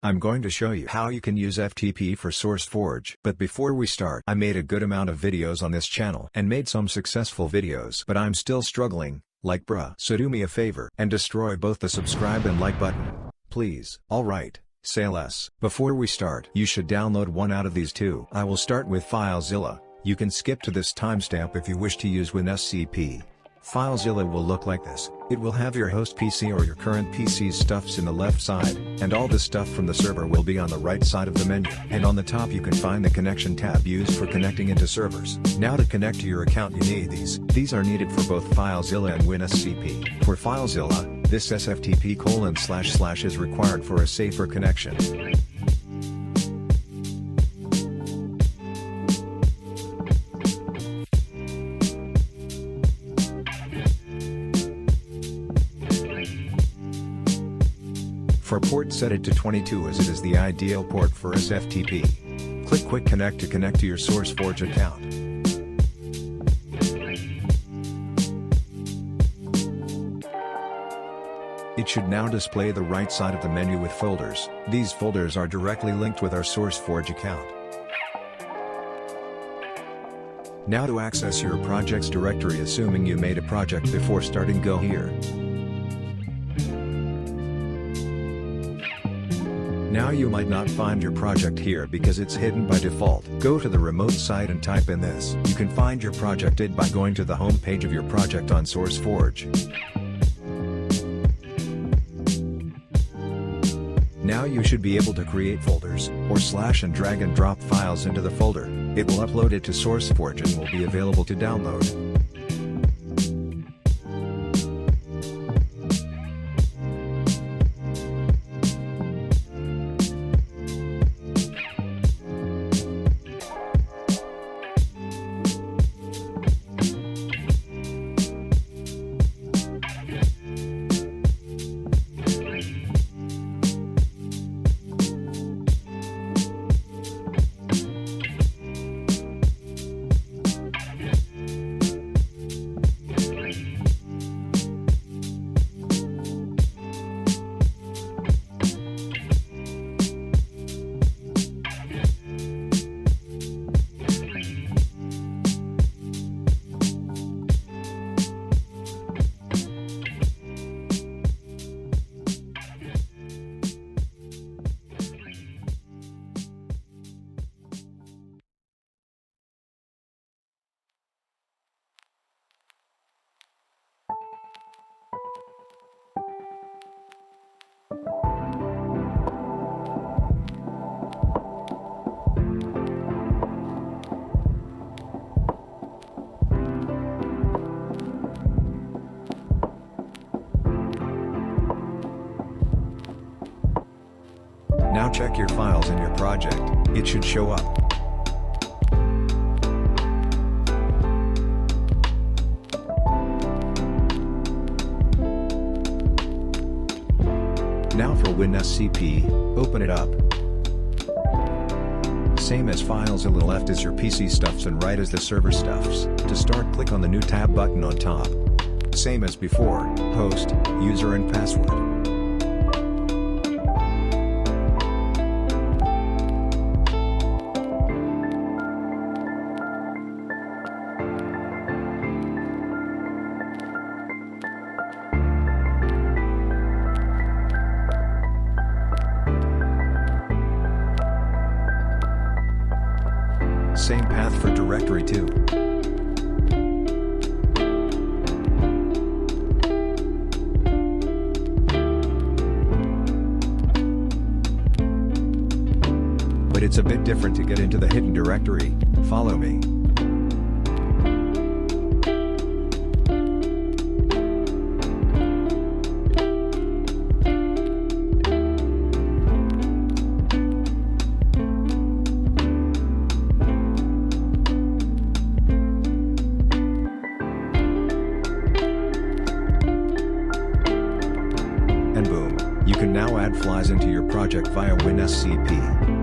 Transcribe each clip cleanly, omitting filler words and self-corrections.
I'm going to show you how you can use FTP for SourceForge. But before we start, I made a good amount of videos on this channel and made some successful videos, but I'm still struggling, like bruh. So do me a favor and destroy both the subscribe and like button, please. Alright, say less. Before we start, you should download one out of these two. I will start with Filezilla. You can skip to this timestamp if you wish to use WinSCP. Filezilla will look like this. It will have your host PC or your current PC's stuffs in the left side, and all the stuff from the server will be on the right side of the menu. And on the top you can find the connection tab used for connecting into servers. Now to connect to your account you need these. These are needed for both Filezilla and WinSCP. For Filezilla, this SFTP:// is required for a safer connection. For port, set it to 22 as it is the ideal port for SFTP. Click Quick Connect to connect to your SourceForge account. It should now display the right side of the menu with folders. These folders are directly linked with our SourceForge account. Now to access your project's directory, assuming you made a project before starting, go here. Now you might not find your project here because it's hidden by default. Go to the remote site and type in this. You can find your project by going to the home page of your project on SourceForge. Now you should be able to create folders, or slash and drag and drop files into the folder. It will upload it to SourceForge and will be available to download. Now check your files in your project. It should show up. Now for WinSCP, open it up. Same as Filezilla, left is your PC stuffs and right is the server stuffs. To start, click on the new tab button on top. Same as before, host, user and password. Same path for directory 2. But it's a bit different to get into the hidden directory. Follow me. And boom, you can now add flies into your project via WinSCP.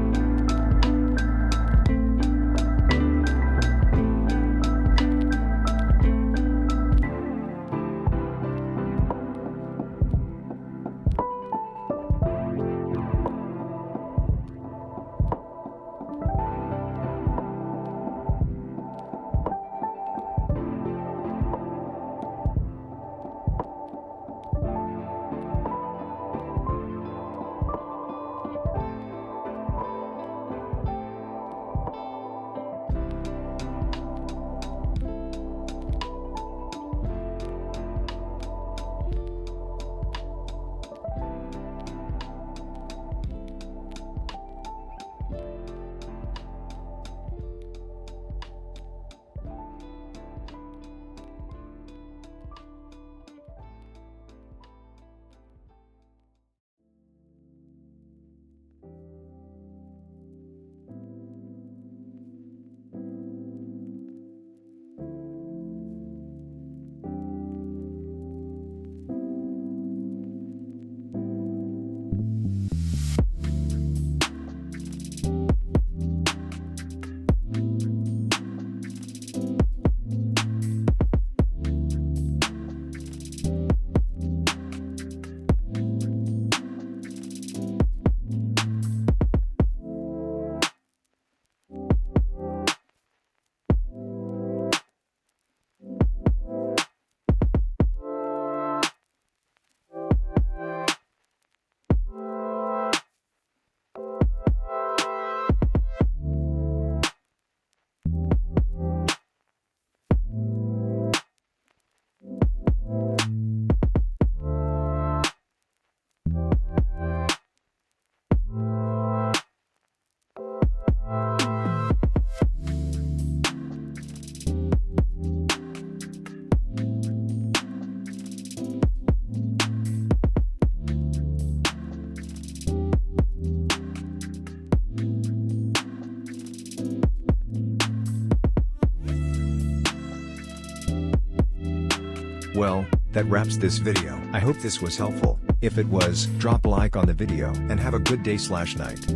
Well, that wraps this video. I hope this was helpful. If it was, drop a like on the video and have a good day/night.